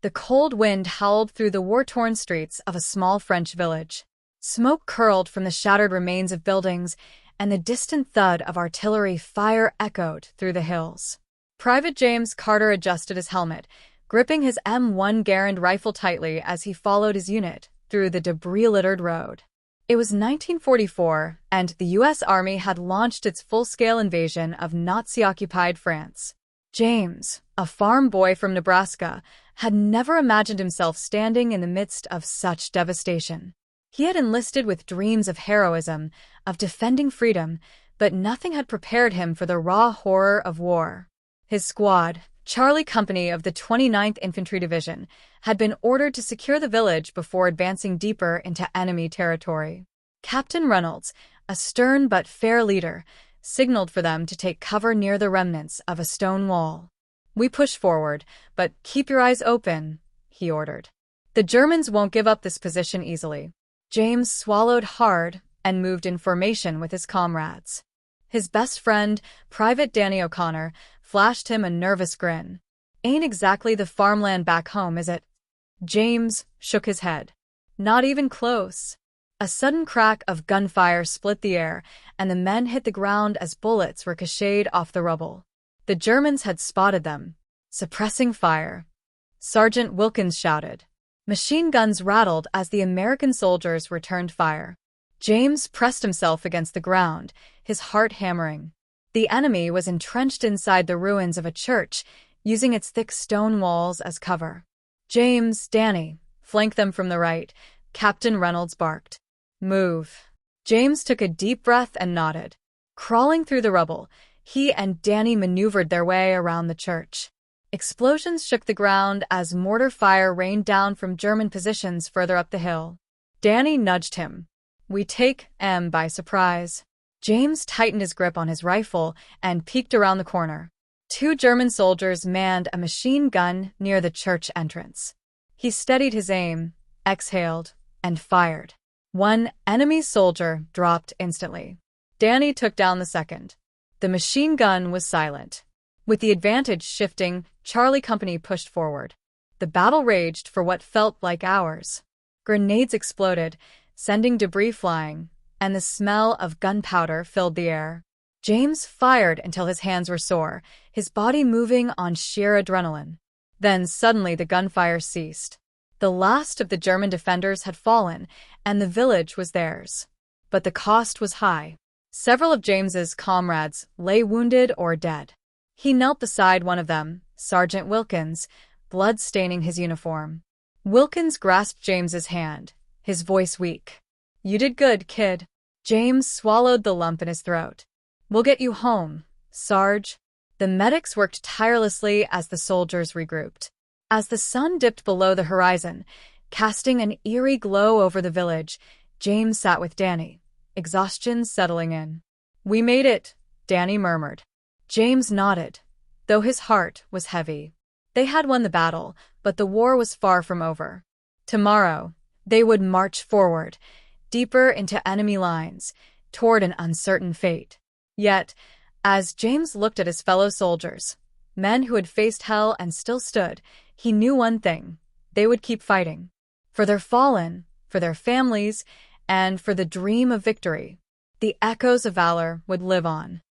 The cold wind howled through the war-torn streets of a small French village. Smoke curled from the shattered remains of buildings, and the distant thud of artillery fire echoed through the hills. Private James Carter adjusted his helmet, gripping his M1 Garand rifle tightly as he followed his unit through the debris-littered road. It was 1944, and the U.S. Army had launched its full-scale invasion of Nazi-occupied France. James, a farm boy from Nebraska, had never imagined himself standing in the midst of such devastation. He had enlisted with dreams of heroism, of defending freedom, but nothing had prepared him for the raw horror of war. His squad, Charlie Company of the 29th Infantry Division, had been ordered to secure the village before advancing deeper into enemy territory. Captain Reynolds, a stern but fair leader, signaled for them to take cover near the remnants of a stone wall. "We push forward, but keep your eyes open," he ordered. "The Germans won't give up this position easily." James swallowed hard and moved in formation with his comrades. His best friend, Private Danny O'Connor, flashed him a nervous grin. "Ain't exactly the farmland back home, is it?" James shook his head. "Not even close." A sudden crack of gunfire split the air, and the men hit the ground as bullets ricocheted off the rubble. The Germans had spotted them, suppressing fire. Sergeant Wilkins shouted. Machine guns rattled as the American soldiers returned fire. James pressed himself against the ground, his heart hammering. The enemy was entrenched inside the ruins of a church, using its thick stone walls as cover. "James, Danny, flank them from the right," Captain Reynolds barked. "Move." James took a deep breath and nodded. Crawling through the rubble, he and Danny maneuvered their way around the church. Explosions shook the ground as mortar fire rained down from German positions further up the hill. Danny nudged him. "We take M by surprise." James tightened his grip on his rifle and peeked around the corner. 2 German soldiers manned a machine gun near the church entrance. He steadied his aim, exhaled, and fired. 1 enemy soldier dropped instantly. Danny took down the second. The machine gun was silent. With the advantage shifting, Charlie Company pushed forward. The battle raged for what felt like hours. Grenades exploded, sending debris flying, and the smell of gunpowder filled the air. James fired until his hands were sore, his body moving on sheer adrenaline. Then suddenly the gunfire ceased. The last of the German defenders had fallen, and the village was theirs. But the cost was high. Several of James's comrades lay wounded or dead. He knelt beside one of them, Sergeant Wilkins, blood staining his uniform. Wilkins grasped James's hand, his voice weak. "You did good, kid." James swallowed the lump in his throat. "We'll get you home, Sarge." The medics worked tirelessly as the soldiers regrouped. As the sun dipped below the horizon, casting an eerie glow over the village, James sat with Danny, exhaustion settling in. "We made it," Danny murmured. James nodded, though his heart was heavy. They had won the battle, but the war was far from over. Tomorrow, they would march forward, deeper into enemy lines, toward an uncertain fate. Yet, as James looked at his fellow soldiers, men who had faced hell and still stood, he knew one thing: they would keep fighting. For their fallen, for their families, and for the dream of victory. The echoes of valor would live on.